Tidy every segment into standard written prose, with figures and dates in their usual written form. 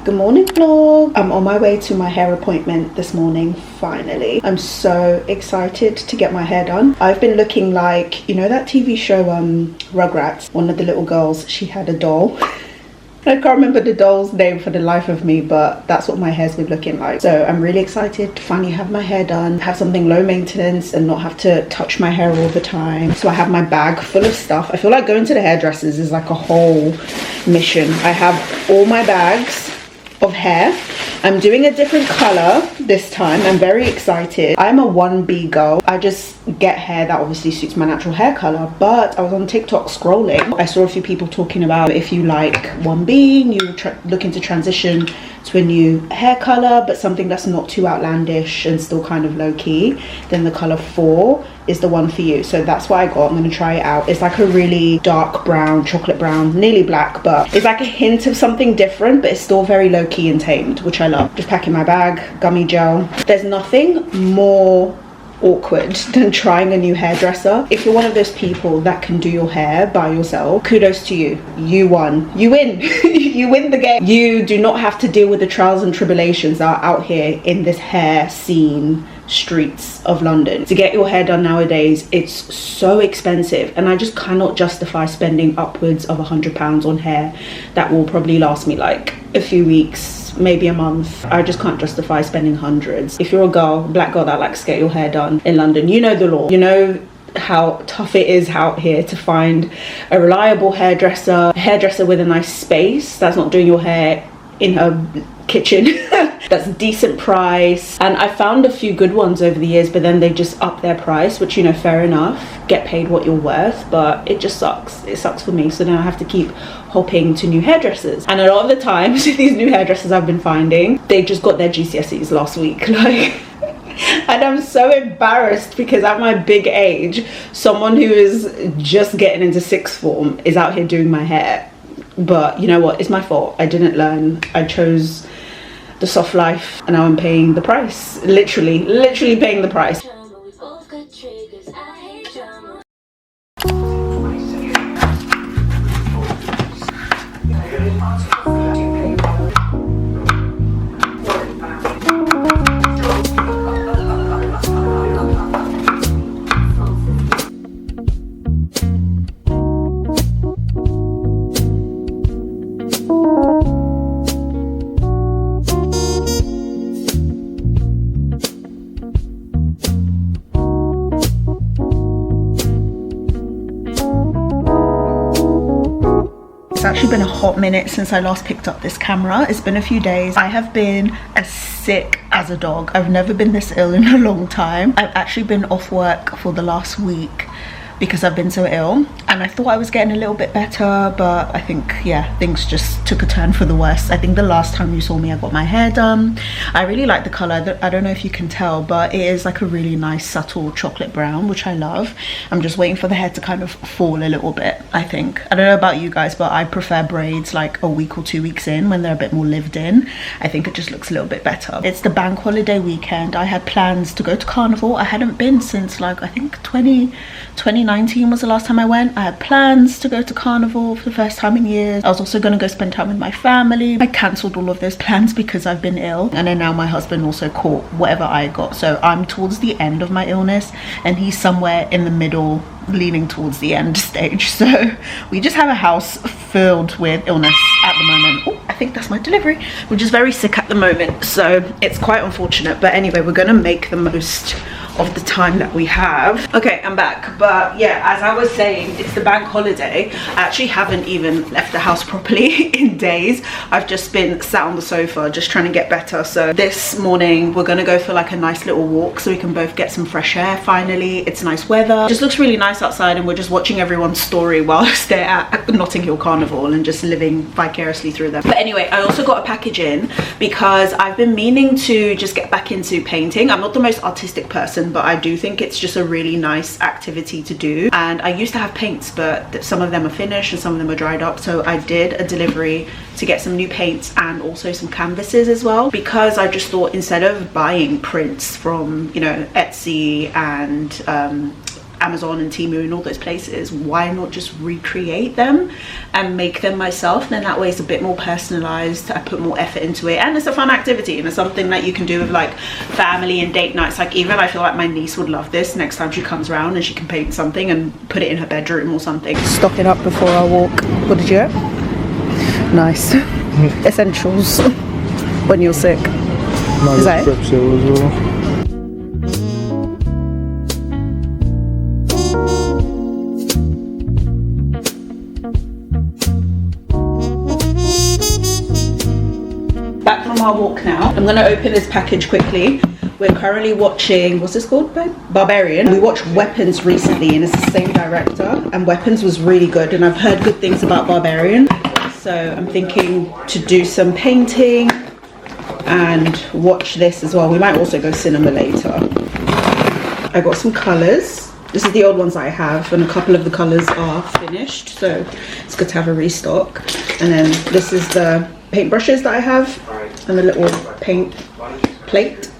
Good morning vlog. I'm on my way to my hair appointment this morning, finally. I'm so excited to get my hair done. I've been looking like, you know that TV show Rugrats? One of the little girls, she had a doll. I can't remember the doll's name for the life of me, but that's what my hair's been looking like. So I'm really excited to finally have my hair done, have something low maintenance and not have to touch my hair all the time. So I have my bag full of stuff. I feel like going to the hairdressers is like a whole mission. I have all my bags of hair. I'm doing a different color this time. I'm very excited. I'm a 1B girl. I just get hair that obviously suits my natural hair color, but I was on TikTok scrolling. I saw a few people talking about if you like 1B and you're looking to transition to a new hair color but something that's not too outlandish and still kind of low-key, then the color 4 is the one for you. So that's what I got. I'm gonna try it out. It's like a really dark brown, chocolate brown, nearly black, but it's like a hint of something different, but it's still very low-key and tamed, which I love. Just packing my bag, gummy gel. There's nothing more awkward than trying a new hairdresser. If you're one of those people that can do your hair by yourself, kudos to you. You won. You win. You win the game. You do not have to deal with the trials and tribulations that are out here in this hair scene streets of London. To get your hair done nowadays, it's so expensive, and I just cannot justify spending upwards of £100 on hair that will probably last me like a few weeks, maybe a month. I just can't justify spending hundreds. If you're a girl, black girl that likes to get your hair done in London, you know the law. You know how tough it is out here to find a reliable hairdresser, a hairdresser with a nice space that's not doing your hair in her kitchen, that's a decent price. And I found a few good ones over the years, but then they just up their price, which, you know, fair enough, get paid what you're worth, but it just sucks. It sucks for me. So now I have to keep hopping to new hairdressers, and a lot of the times these new hairdressers I've been finding, they just got their GCSEs last week, like. And I'm so embarrassed because at my big age, someone who is just getting into sixth form is out here doing my hair. But you know what, it's my fault. I didn't learn. I chose the soft life, and now I'm paying the price. Literally paying the price. It's actually been a hot minute since I last picked up this camera. It's been a few days. I have been as sick as a dog. I've never been this ill in a long time. I've actually been off work for the last week because I've been so ill, and I thought I was getting a little bit better, but I think, yeah, things just took a turn for the worse. I think the last time you saw me, I got my hair done. I really like the color. I don't know if you can tell, but it is like a really nice subtle chocolate brown, which I love. I'm just waiting for the hair to kind of fall a little bit, I think. I don't know about you guys, but I prefer braids like a week or 2 weeks in, when they're a bit more lived in. I think it just looks a little bit better. It's the bank holiday weekend. I had plans to go to Carnival. I hadn't been since like, I think 2019 was the last time I went. I had plans to go to Carnival for the first time in years. I was also going to go spend time with my family. I cancelled all of those plans because I've been ill, and then now my husband also caught whatever I got. So I'm towards the end of my illness, and he's somewhere in the middle, leaning towards the end stage. So we just have a house filled with illness at the moment. Oh, I think that's my delivery. We're just very sick at the moment, so it's quite unfortunate, but anyway, we're gonna make the most of the time that we have. Okay, I'm back. But yeah, as I was saying, it's the bank holiday. I actually haven't even left the house properly in days. I've just been sat on the sofa just trying to get better. So this morning we're gonna go for like a nice little walk so we can both get some fresh air. Finally, it's nice weather. It just looks really nice outside, and we're just watching everyone's story whilst they're at Notting Hill Carnival and just living vicariously through them. But anyway, I also got a package in because I've been meaning to just get back into painting. I'm not the most artistic person, but I do think it's just a really nice activity to do. And I used to have paints, but some of them are finished and some of them are dried up. So I did a delivery to get some new paints and also some canvases as well, because I just thought instead of buying prints from, you know, Etsy and Amazon and Temu and all those places, why not just recreate them and make them myself? Then that way it's a bit more personalized, I put more effort into it, and it's a fun activity, and it's something that you can do with like family and date nights. Like even I feel like my niece would love this next time she comes around, and she can paint something and put it in her bedroom or something. Stock it up before I walk. What did you get? Nice. Essentials when you're sick. Is that it? As well. Back from our walk now. I'm gonna open this package quickly. We're currently watching, what's this called, babe? Barbarian. We watched Weapons recently, and it's the same director, and Weapons was really good, and I've heard good things about Barbarian. So I'm thinking to do some painting and watch this as well. We might also go cinema later. I got some colours. This is the old ones I have, and a couple of the colours are finished, so it's good to have a restock. And then this is the paintbrushes that I have, and the little paint plate.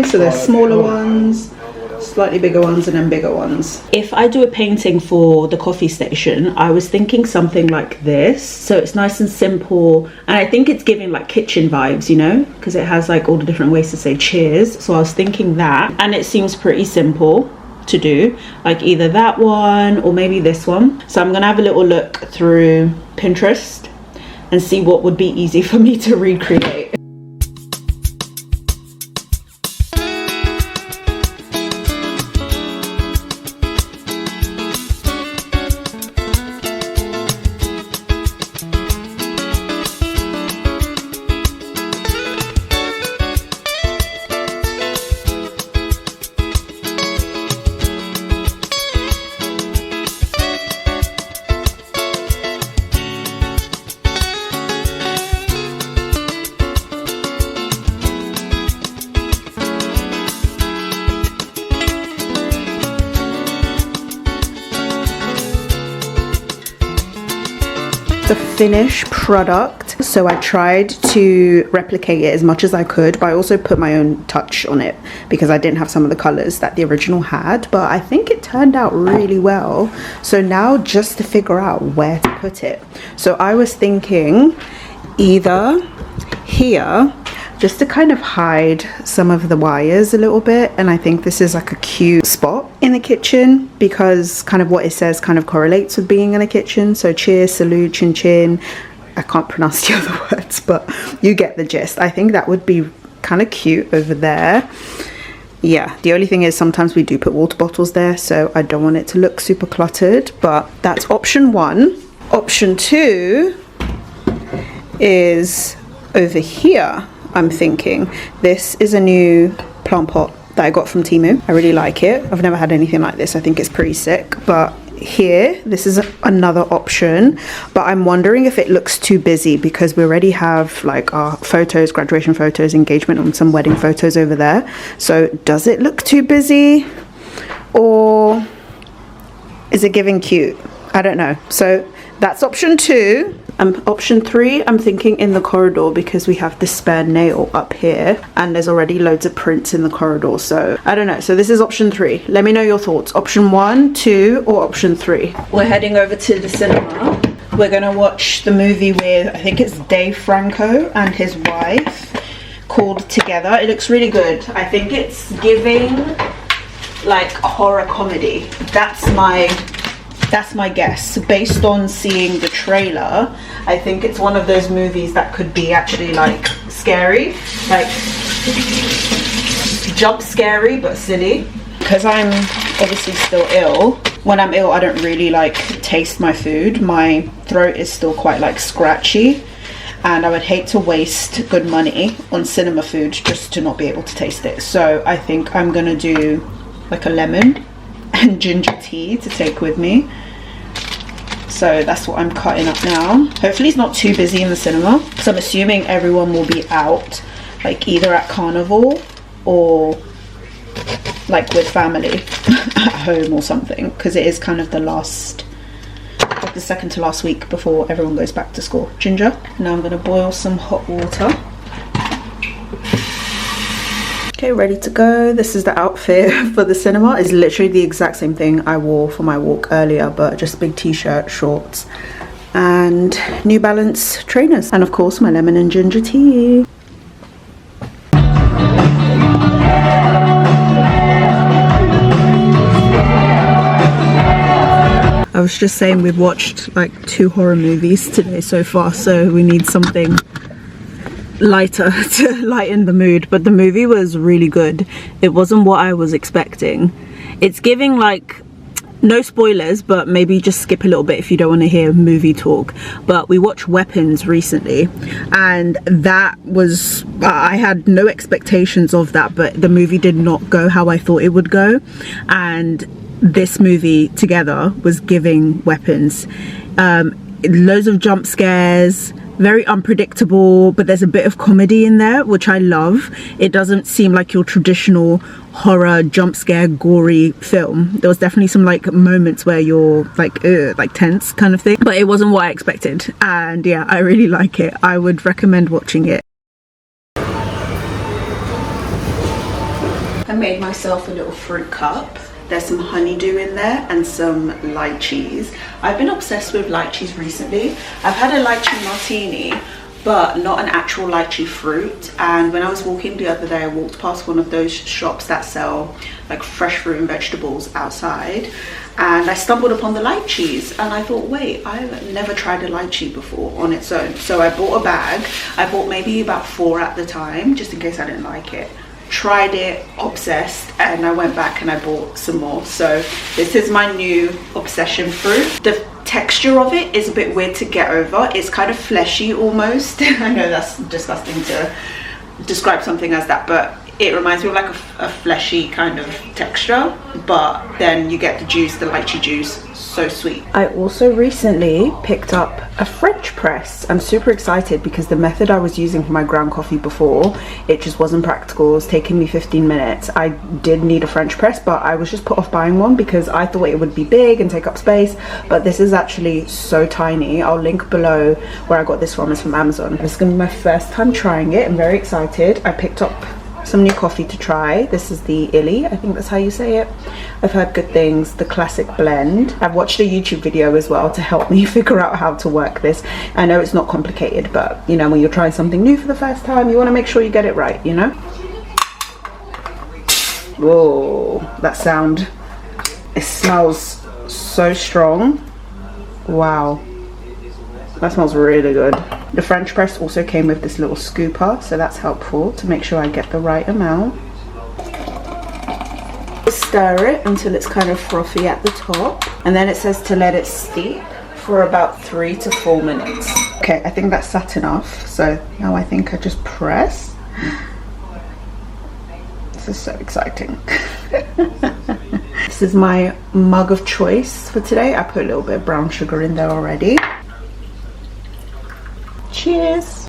So there's smaller ones, slightly bigger ones, and then bigger ones. If I do a painting for the coffee station, I was thinking something like this. So it's nice and simple, and I think it's giving like kitchen vibes, you know, because it has like all the different ways to say cheers. So I was thinking that, and it seems pretty simple to do, like either that one or maybe this one. So I'm gonna have a little look through Pinterest and see what would be easy for me to recreate. The finished product, so I tried to replicate it as much as I could, but I also put my own touch on it because I didn't have some of the colors that the original had, but I think it turned out really well. So now just to figure out where to put it. So I was thinking either here, just to kind of hide some of the wires a little bit, and I think this is like a cute spot in the kitchen because kind of what it says kind of correlates with being in a kitchen. So cheers, salute, chin chin. I can't pronounce the other words, but you get the gist. I think that would be kind of cute over there. Yeah, the only thing is sometimes we do put water bottles there, so I don't want it to look super cluttered, but that's option one. Option two is over here. I'm thinking this is a new plant pot that I got from Temu. I really like it. I've never had anything like this. I think it's pretty sick. But here, this is another option, but I'm wondering if it looks too busy because we already have like our photos, graduation photos, engagement, and some wedding photos over there. So does it look too busy, or is it giving cute? I don't know. So that's option two. Option three, I'm thinking in the corridor because we have this spare nail up here and there's already loads of prints in the corridor. So I don't know. So this is option three. Let me know your thoughts. Option one, two, or option three. We're heading over to the cinema. We're going to watch the movie with, I think it's Dave Franco and his wife, called Together. It looks really good. I think it's giving like a horror comedy. That's my guess based on seeing the trailer. I think it's one of those movies that could be actually like scary, like jump scary but silly, because I'm obviously still ill. When I'm ill I don't really like taste my food. My throat is still quite like scratchy, and I would hate to waste good money on cinema food just to not be able to taste it. So I think I'm gonna do like a lemon and ginger tea to take with me. So that's what I'm cutting up now. Hopefully it's not too busy in the cinema, because I'm assuming everyone will be out, like either at carnival or like with family at home or something, because it is kind of the last, like the second to last week before everyone goes back to school. Ginger. Now I'm going to boil some hot water. Okay, ready to go. This is the outfit for the cinema. It's literally the exact same thing I wore for my walk earlier, but just big t-shirt, shorts, and New Balance trainers. And of course, my lemon and ginger tea. I was just saying we've watched like 2 horror movies today so far, so we need something lighter to lighten the mood. But the movie was really good. It wasn't what I was expecting. It's giving like, no spoilers, but maybe just skip a little bit if you don't want to hear movie talk. But we watched Weapons recently, and that was, I had no expectations of that, but the movie did not go how I thought it would go. And this movie together was giving Weapons. Loads of jump scares, very unpredictable, but there's a bit of comedy in there, which I love. It doesn't seem like your traditional horror jump scare gory film. There was definitely some like moments where you're like tense kind of thing, but it wasn't what I expected. And yeah, I really like it. I would recommend watching it. I made myself a little fruit cup. There's some honeydew in there and some lychees. I've been obsessed with lychees recently. I've had a lychee martini, but not an actual lychee fruit. And when I was walking the other day, I walked past one of those shops that sell like fresh fruit and vegetables outside, and I stumbled upon the lychees, and I thought, wait, I've never tried a lychee before on its own. So I bought a bag. I bought maybe about 4 at the time, just in case I didn't like it. Tried it, obsessed, and I went back and I bought some more. So this is my new obsession fruit. The texture of it is a bit weird to get over. It's kind of fleshy almost. I know that's disgusting to describe something as that, but it reminds me of like a fleshy kind of texture, but then you get the juice, the lychee juice. So sweet. I also recently picked up a French press. I'm super excited because the method I was using for my ground coffee before, it just wasn't practical. It was taking me 15 minutes. I did need a French press, but I was just put off buying one because I thought it would be big and take up space, but this is actually so tiny. I'll link below where I got this from. It's from Amazon. This is gonna be my first time trying it. I'm very excited. I picked up some new coffee to try. This is the Illy, I think that's how you say it. I've heard good things. The classic blend. I've watched a YouTube video as well to help me figure out how to work this. I know it's not complicated, but you know, when you're trying something new for the first time, you want to make sure you get it right, you know. Whoa, that sound. It smells so strong. Wow, that smells really good. The French press also came with this little scooper, so that's helpful to make sure I get the right amount. Stir it until it's kind of frothy at the top, and then it says to let it steep for about 3 to 4 minutes. Okay, I think that's sat enough, so now I think I just press. This is so exciting. This is my mug of choice for today. I put a little bit of brown sugar in there already. Cheers.